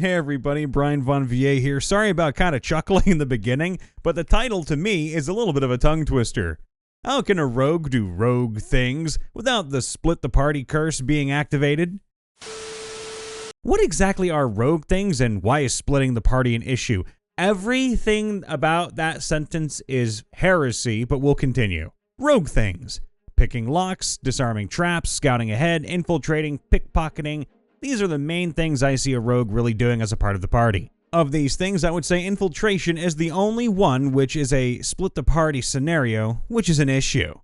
Hey everybody, Brian Von Vier here. Sorry about kind of chuckling in the beginning, but the title to me is a little bit of a tongue twister. How can a rogue do rogue things without the split the party curse being activated? What exactly are rogue things and why is splitting the party an issue? Everything about that sentence is heresy, but we'll continue. Rogue things. Picking locks, disarming traps, scouting ahead, infiltrating, pickpocketing. These are the main things I see a rogue really doing as a part of the party. Of these things, I would say infiltration is the only one which is a split the party scenario, which is an issue.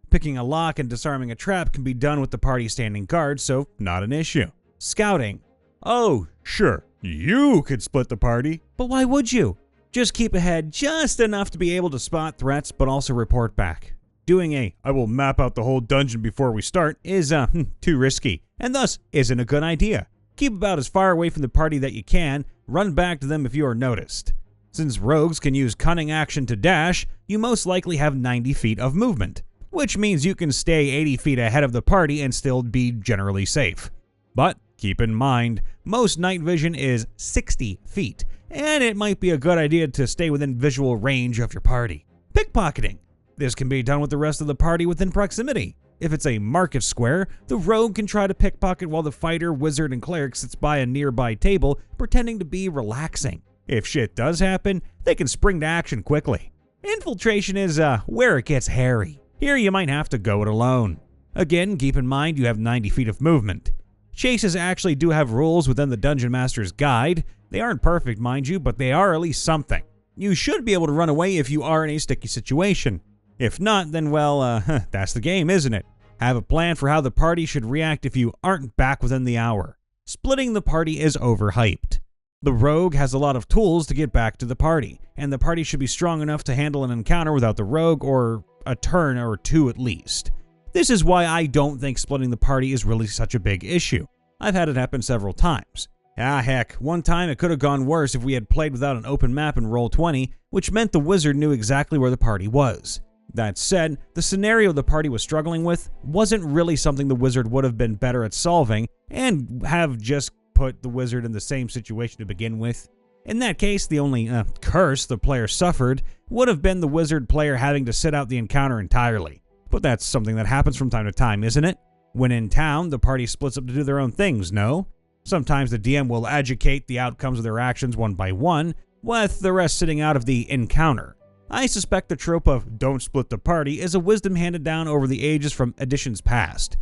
Picking a lock and disarming a trap can be done with the party standing guard, so not an issue. Scouting. Oh, sure, you could split the party, but why would you? Just keep ahead just enough to be able to spot threats, but also report back. Doing I will map out the whole dungeon before we start is too risky, and thus isn't a good idea. Keep about as far away from the party that you can, run back to them if you are noticed. Since rogues can use cunning action to dash, you most likely have 90 feet of movement, which means you can stay 80 feet ahead of the party and still be generally safe. But keep in mind, most night vision is 60 feet, and it might be a good idea to stay within visual range of your party. Pickpocketing. This can be done with the rest of the party within proximity. If it's a market square, the rogue can try to pickpocket while the fighter, wizard, and cleric sits by a nearby table pretending to be relaxing. If shit does happen, they can spring to action quickly. Infiltration is where it gets hairy. Here you might have to go it alone. Again, keep in mind you have 90 feet of movement. Chases actually do have rules within the Dungeon Master's Guide. They aren't perfect, mind you, but they are at least something. You should be able to run away if you are in a sticky situation. If not, then well, that's the game, isn't it? Have a plan for how the party should react if you aren't back within the hour. Splitting the party is overhyped. The rogue has a lot of tools to get back to the party, and the party should be strong enough to handle an encounter without the rogue, or a turn or two at least. This is why I don't think splitting the party is really such a big issue. I've had it happen several times. Heck, one time it could have gone worse if we had played without an open map in Roll20, which meant the wizard knew exactly where the party was. That said, the scenario the party was struggling with wasn't really something the wizard would have been better at solving, and have just put the wizard in the same situation to begin with. In that case, the only curse the player suffered would have been the wizard player having to sit out the encounter entirely. But that's something that happens from time to time, isn't it? When in town, the party splits up to do their own things, no? Sometimes the DM will educate the outcomes of their actions one by one, with the rest sitting out of the encounter. I suspect the trope of don't split the party is a wisdom handed down over the ages from editions past.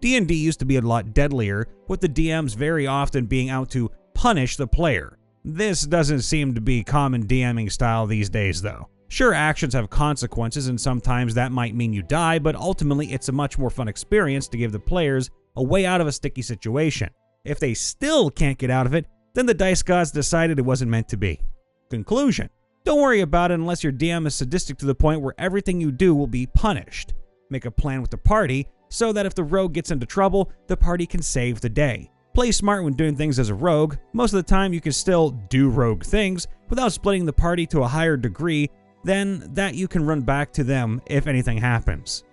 D&D used to be a lot deadlier, with the DMs very often being out to punish the player. This doesn't seem to be common DMing style these days though. Sure, actions have consequences and sometimes that might mean you die, but ultimately it's a much more fun experience to give the players a way out of a sticky situation. If they still can't get out of it, then the dice gods decided it wasn't meant to be. Conclusion. Don't worry about it unless your DM is sadistic to the point where everything you do will be punished. Make a plan with the party so that if the rogue gets into trouble, the party can save the day. Play smart when doing things as a rogue. Most of the time you can still do rogue things without splitting the party to a higher degree than that you can run back to them if anything happens.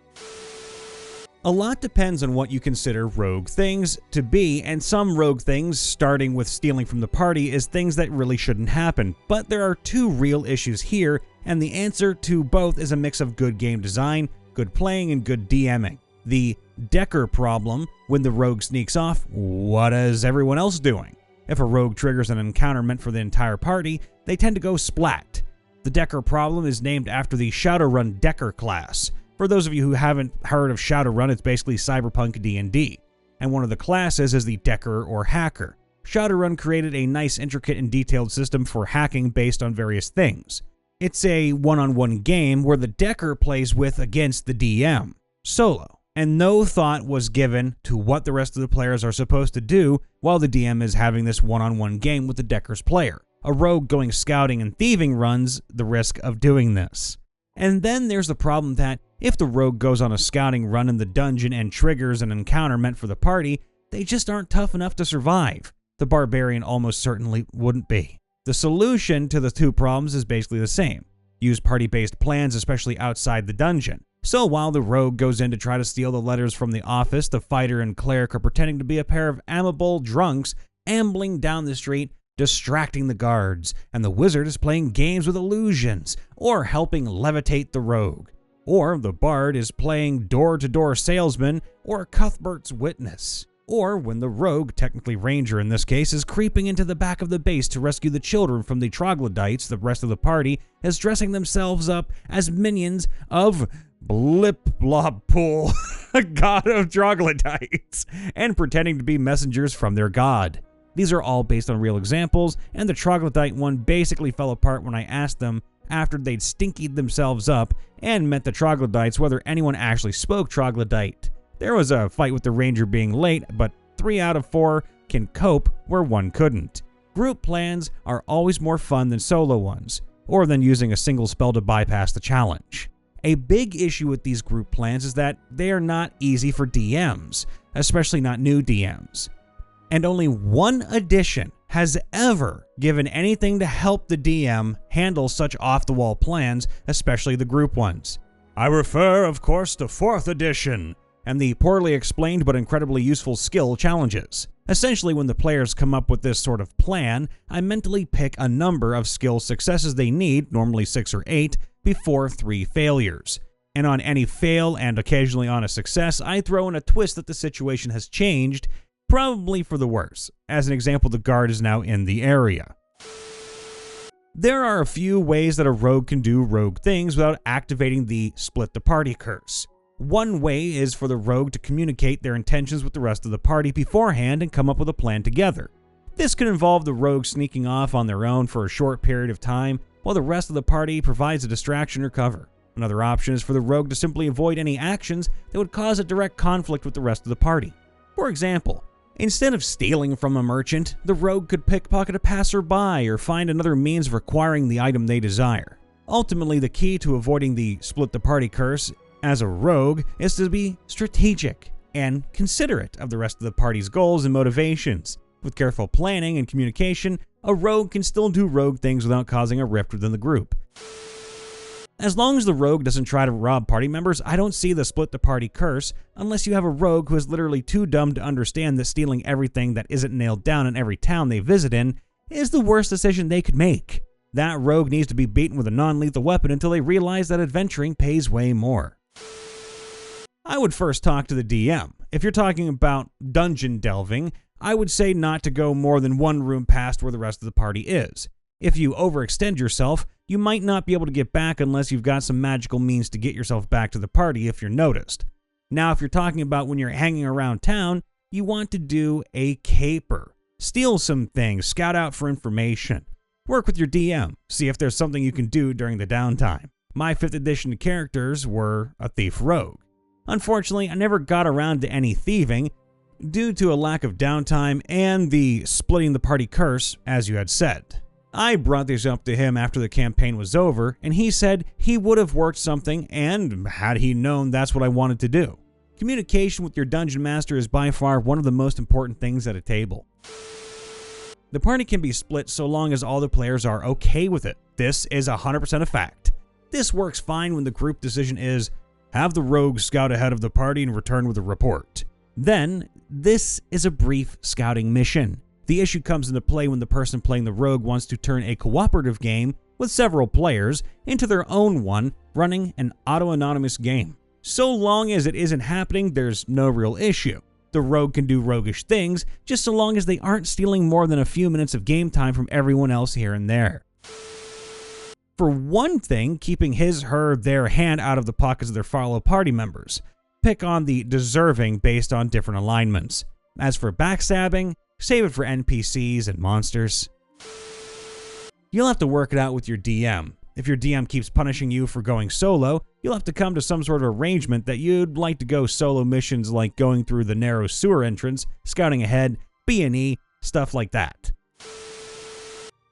A lot depends on what you consider rogue things to be, and some rogue things, starting with stealing from the party, is things that really shouldn't happen. But there are two real issues here, and the answer to both is a mix of good game design, good playing, and good DMing. The Decker problem: when the rogue sneaks off, what is everyone else doing? If a rogue triggers an encounter meant for the entire party, they tend to go splat. The Decker problem is named after the Shadowrun Decker class. For those of you who haven't heard of Shadowrun, it's basically cyberpunk D&D, and one of the classes is the Decker or Hacker. Shadowrun created a nice, intricate, and detailed system for hacking based on various things. It's a one-on-one game where the Decker plays with against the DM, solo, and no thought was given to what the rest of the players are supposed to do while the DM is having this one-on-one game with the Decker's player. A rogue going scouting and thieving runs the risk of doing this. And then there's the problem that if the rogue goes on a scouting run in the dungeon and triggers an encounter meant for the party, they just aren't tough enough to survive. The barbarian almost certainly wouldn't be. The solution to the two problems is basically the same. Use party-based plans, especially outside the dungeon. So while the rogue goes in to try to steal the letters from the office, the fighter and cleric are pretending to be a pair of amiable drunks ambling down the street distracting the guards, and the wizard is playing games with illusions, or helping levitate the rogue. Or the bard is playing door-to-door salesman or Cuthbert's witness. Or when the rogue, technically ranger in this case, is creeping into the back of the base to rescue the children from the troglodytes, the rest of the party is dressing themselves up as minions of Blip-Blop-Pool, a god of troglodytes, and pretending to be messengers from their god. These are all based on real examples, and the troglodyte one basically fell apart when I asked them after they'd stinkied themselves up and met the troglodytes whether anyone actually spoke troglodyte. There was a fight with the ranger being late, but 3 out of 4 can cope where 1 couldn't. Group plans are always more fun than solo ones, or than using a single spell to bypass the challenge. A big issue with these group plans is that they are not easy for DMs, especially not new DMs. And only one edition has ever given anything to help the DM handle such off-the-wall plans, especially the group ones. I refer, of course, to 4th edition, and the poorly explained but incredibly useful skill challenges. Essentially, when the players come up with this sort of plan, I mentally pick a number of skill successes they need, normally 6 or 8, before 3 failures. And on any fail and occasionally on a success, I throw in a twist that the situation has changed, probably for the worse. As an example, the guard is now in the area. There are a few ways that a rogue can do rogue things without activating the split the party curse. One way is for the rogue to communicate their intentions with the rest of the party beforehand and come up with a plan together. This could involve the rogue sneaking off on their own for a short period of time while the rest of the party provides a distraction or cover. Another option is for the rogue to simply avoid any actions that would cause a direct conflict with the rest of the party. For example, instead of stealing from a merchant, the rogue could pickpocket a passerby or find another means of acquiring the item they desire. Ultimately, the key to avoiding the split the party curse as a rogue is to be strategic and considerate of the rest of the party's goals and motivations. With careful planning and communication, a rogue can still do rogue things without causing a rift within the group. As long as the rogue doesn't try to rob party members, I don't see the split the party curse unless you have a rogue who is literally too dumb to understand that stealing everything that isn't nailed down in every town they visit in is the worst decision they could make. That rogue needs to be beaten with a non-lethal weapon until they realize that adventuring pays way more. I would first talk to the DM. If you're talking about dungeon delving, I would say not to go more than 1 room past where the rest of the party is. If you overextend yourself, you might not be able to get back unless you've got some magical means to get yourself back to the party if you're noticed. Now, if you're talking about when you're hanging around town, you want to do a caper. Steal some things, scout out for information. Work with your DM, see if there's something you can do during the downtime. My 5th edition characters were a thief rogue. Unfortunately, I never got around to any thieving due to a lack of downtime and the splitting the party curse, as you had said. I brought this up to him after the campaign was over, and he said he would have worked something and had he known that's what I wanted to do. Communication with your dungeon master is by far one of the most important things at a table. The party can be split so long as all the players are okay with it. This is 100% a fact. This works fine when the group decision is, have the rogue scout ahead of the party and return with a report. Then, this is a brief scouting mission. The issue comes into play when the person playing the rogue wants to turn a cooperative game with several players into their own one, running an auto-anonymous game. So long as it isn't happening, there's no real issue. The rogue can do roguish things, just so long as they aren't stealing more than a few minutes of game time from everyone else here and there. For one thing, keeping his, her, their hand out of the pockets of their fellow party members. Pick on the deserving based on different alignments. As for backstabbing, save it for NPCs and monsters. You'll have to work it out with your DM. If your DM keeps punishing you for going solo, you'll have to come to some sort of arrangement that you'd like to go solo missions like going through the narrow sewer entrance, scouting ahead, B&E, stuff like that.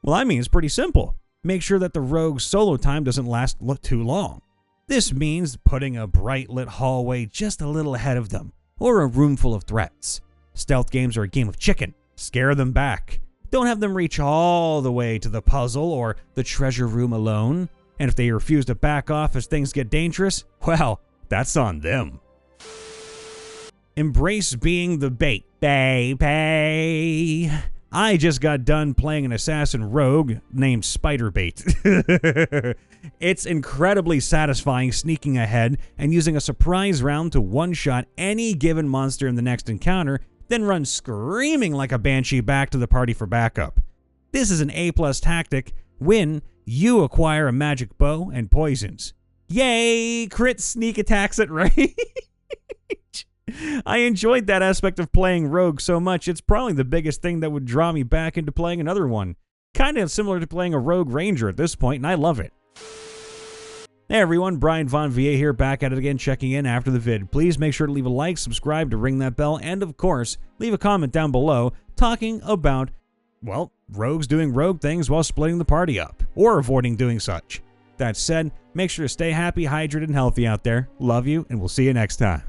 Well, I mean, it's pretty simple. Make sure that the rogue's solo time doesn't last too long. This means putting a bright lit hallway just a little ahead of them, or a room full of threats. Stealth games are a game of chicken. Scare them back. Don't have them reach all the way to the puzzle or the treasure room alone. And if they refuse to back off as things get dangerous, well, that's on them. Embrace being the bait, baby. I just got done playing an assassin rogue named Spiderbait. It's incredibly satisfying sneaking ahead and using a surprise round to one-shot any given monster in the next encounter, then run screaming like a banshee back to the party for backup. This is an A+ tactic when you acquire a magic bow and poisons. Yay! Crit sneak attacks at range! I enjoyed that aspect of playing Rogue so much, it's probably the biggest thing that would draw me back into playing another one. Kind of similar to playing a Rogue Ranger at this point, and I love it. Hey everyone, Brian Von VA here, back at it again, checking in after the vid. Please make sure to leave a like, subscribe to ring that bell, and of course, leave a comment down below talking about, well, rogues doing rogue things while splitting the party up, or avoiding doing such. That said, make sure to stay happy, hydrated, and healthy out there. Love you, and we'll see you next time.